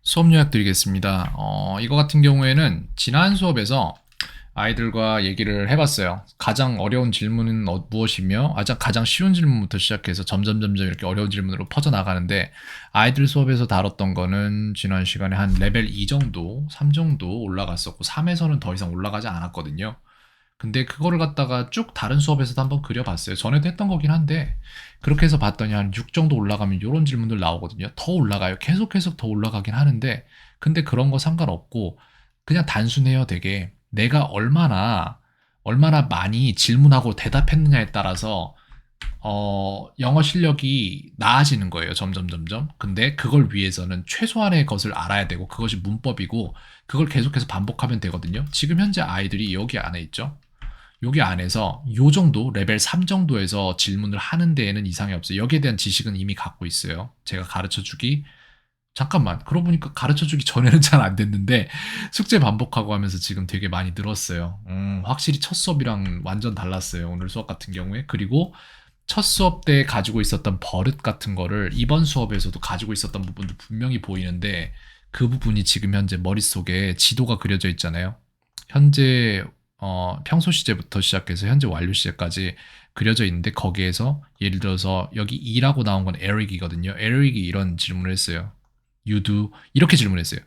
수업 요약 드리겠습니다. 이거 같은 경우에는 지난 수업에서 아이들과 얘기를 해봤어요. 가장 어려운 질문은 무엇이며, 가장 쉬운 질문부터 시작해서 점점 이렇게 어려운 질문으로 퍼져나가는데, 아이들 수업에서 다뤘던 거는 지난 시간에 한 레벨 2 정도, 3 정도 올라갔었고, 3에서는 더 이상 올라가지 않았거든요. 근데 그거를 갖다가 쭉 다른 수업에서도 한번 그려봤어요. 전에도 했던 거긴 한데, 그렇게 해서 봤더니 한 6 정도 올라가면 이런 질문들 나오거든요. 더 올라가요. 계속 더 올라가긴 하는데, 근데 그런 거 상관없고, 그냥 단순해요, 되게. 내가 얼마나 많이 질문하고 대답했느냐에 따라서, 영어 실력이 나아지는 거예요. 점점. 근데 그걸 위해서는 최소한의 것을 알아야 되고, 그것이 문법이고, 그걸 계속해서 반복하면 되거든요. 지금 현재 아이들이 여기 안에 있죠. 여기 안에서 요 정도 레벨 3 정도에서 질문을 하는 데에는 이상이 없어요. 여기에 대한 지식은 이미 갖고 있어요. 제가 가르쳐 주기 잠깐만 그러고 보니까 가르쳐 주기 전에는 잘 안 됐는데 숙제 반복하고 하면서 지금 되게 많이 늘었어요. 확실히 첫 수업이랑 완전 달랐어요. 오늘 수업 같은 경우에. 그리고 첫 수업 때 가지고 있었던 버릇 같은 거를 이번 수업에서도 가지고 있었던 부분도 분명히 보이는데 그 부분이 지금 현재 머릿속에 지도가 그려져 있잖아요. 현재 평소 시제부터 시작해서 현재 완료 시제까지 그려져 있는데 거기에서 예를 들어서 여기 E라고 나온 건 에릭이거든요. 에릭이 이런 질문을 했어요. You do 이렇게 질문했어요.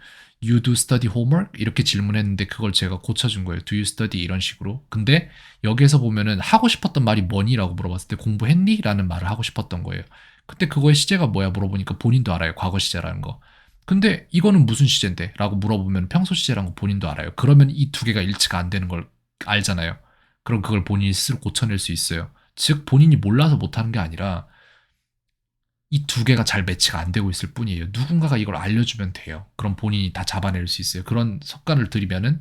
You do study homework? 이렇게 질문했는데 그걸 제가 고쳐준 거예요. Do you study? 이런 식으로. 근데 여기에서 보면은 하고 싶었던 말이 뭐니? 라고 물어봤을 때 공부했니? 라는 말을 하고 싶었던 거예요. 그때 그거의 시제가 뭐야? 물어보니까 본인도 알아요. 과거 시제라는 거. 근데 이거는 무슨 시제인데? 라고 물어보면 평소 시제라는 거 본인도 알아요. 그러면 이 두 개가 일치가 안 되는 걸 알잖아요. 그럼 그걸 본인이 스스로 고쳐낼 수 있어요. 즉 본인이 몰라서 못하는 게 아니라 이 두 개가 잘 매치가 안 되고 있을 뿐이에요. 누군가가 이걸 알려주면 돼요. 그럼 본인이 다 잡아낼 수 있어요. 그런 습관을 들이면은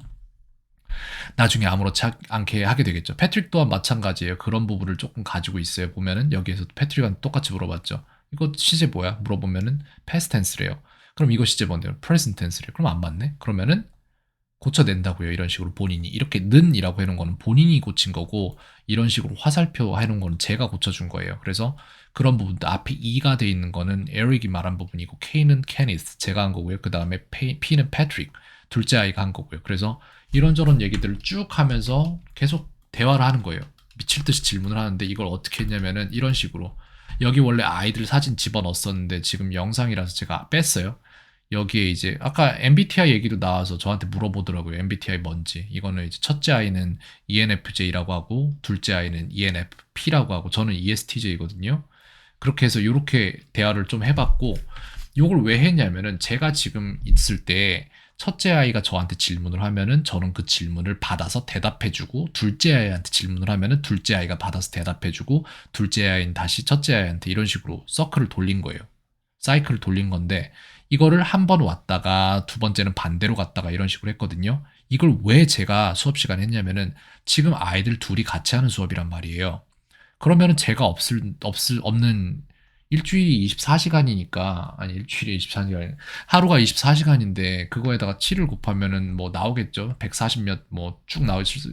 나중에 아무렇지 않게 하게 되겠죠. 패트릭 또한 마찬가지예요. 그런 부분을 조금 가지고 있어요. 보면은 여기에서 패트릭한테 똑같이 물어봤죠. 이거 시제 뭐야? 물어보면은 past tense래요. 그럼 이거 시제 뭔데요? present tense래요. 그럼 안 맞네? 그러면은 고쳐낸다고요. 이런 식으로 본인이. 이렇게 는이라고 해놓은 거는 본인이 고친 거고 이런 식으로 화살표 해놓은 거는 제가 고쳐준 거예요. 그래서 그런 부분도 앞에 E가 돼 있는 거는 에릭이 말한 부분이고 K는 케니스 제가 한 거고요. 그 다음에 P는 패트릭 둘째 아이가 한 거고요. 그래서 이런저런 얘기들을 쭉 하면서 계속 대화를 하는 거예요. 미칠 듯이 질문을 하는데 이걸 어떻게 했냐면은 이런 식으로 여기 원래 아이들 사진 집어넣었었는데 지금 영상이라서 제가 뺐어요. 여기에 이제 아까 MBTI 얘기도 나와서 저한테 물어보더라고요. MBTI 뭔지. 이거는 이제 첫째 아이는 ENFJ라고 하고 둘째 아이는 ENFP라고 하고 저는 ESTJ거든요. 그렇게 해서 이렇게 대화를 좀 해봤고 이걸 왜 했냐면은 제가 지금 있을 때 첫째 아이가 저한테 질문을 하면은 저는 그 질문을 받아서 대답해주고 둘째 아이한테 질문을 하면은 둘째 아이가 받아서 대답해주고 둘째 아이는 다시 첫째 아이한테 이런 식으로 서클을 돌린 거예요. 사이클을 돌린 건데 이거를 한 번 왔다가 두 번째는 반대로 갔다가 이런 식으로 했거든요. 이걸 왜 제가 수업 시간에 했냐면은 지금 아이들 둘이 같이 하는 수업이란 말이에요. 그러면은 제가 없는 일주일이 24시간이니까 아니 일주일이 24시간 하루가 24시간인데 그거에다가 7을 곱하면은 뭐 나오겠죠. 140 몇 뭐 쭉 나올 수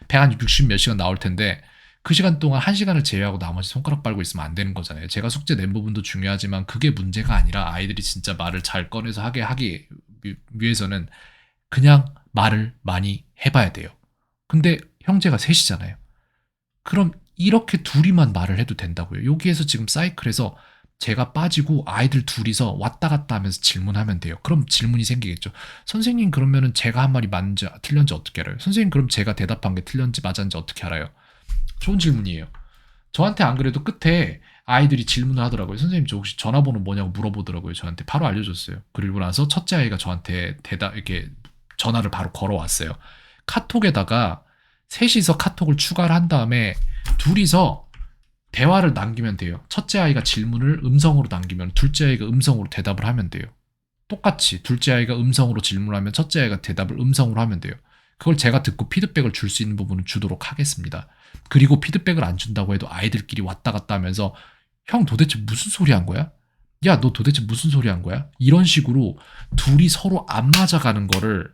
160 몇 시간 나올 텐데 그 시간 동안 한 시간을 제외하고 나머지 손가락 빨고 있으면 안 되는 거잖아요. 제가 숙제 낸 부분도 중요하지만 그게 문제가 아니라 아이들이 진짜 말을 잘 꺼내서 하기 위해서는 그냥 말을 많이 해봐야 돼요. 근데 형제가 셋이잖아요. 그럼 이렇게 둘이만 말을 해도 된다고요. 여기에서 지금 사이클에서 제가 빠지고 아이들 둘이서 왔다 갔다 하면서 질문하면 돼요. 그럼 질문이 생기겠죠. 선생님 그러면은 제가 한 말이 맞는지 틀렸는지 어떻게 알아요? 선생님 그럼 제가 대답한 게 틀렸는지 맞았는지 어떻게 알아요? 좋은 질문이에요. 저한테 안 그래도 끝에 아이들이 질문을 하더라고요. 선생님 저 혹시 전화번호 뭐냐고 물어보더라고요. 저한테 바로 알려줬어요. 그리고 나서 첫째 아이가 저한테 이렇게 전화를 바로 걸어왔어요. 카톡에다가 셋이서 카톡을 추가를 한 다음에 둘이서 대화를 남기면 돼요. 첫째 아이가 질문을 음성으로 남기면 둘째 아이가 음성으로 대답을 하면 돼요. 똑같이 둘째 아이가 음성으로 질문하면 첫째 아이가 대답을 음성으로 하면 돼요. 그걸 제가 듣고 피드백을 줄 수 있는 부분은 주도록 하겠습니다. 그리고 피드백을 안 준다고 해도 아이들끼리 왔다 갔다 하면서 형 도대체 무슨 소리 한 거야? 야, 너 도대체 무슨 소리 한 거야? 이런 식으로 둘이 서로 안 맞아가는 거를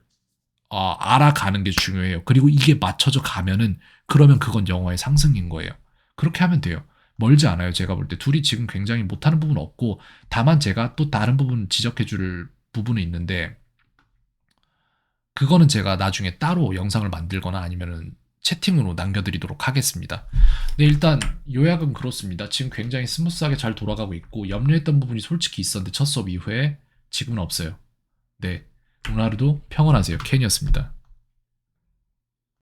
알아가는 게 중요해요. 그리고 이게 맞춰져 가면은 그러면 그건 영어의 상승인 거예요. 그렇게 하면 돼요. 멀지 않아요. 제가 볼 때 둘이 지금 굉장히 못하는 부분 없고 다만 제가 또 다른 부분 지적해 줄 부분이 있는데 그거는 제가 나중에 따로 영상을 만들거나 아니면은 채팅으로 남겨드리도록 하겠습니다. 네, 일단 요약은 그렇습니다. 지금 굉장히 스무스하게 잘 돌아가고 있고 염려했던 부분이 솔직히 있었는데 첫 수업 이후에 지금은 없어요. 네, 오늘 하루도 평온하세요. 켄이었습니다.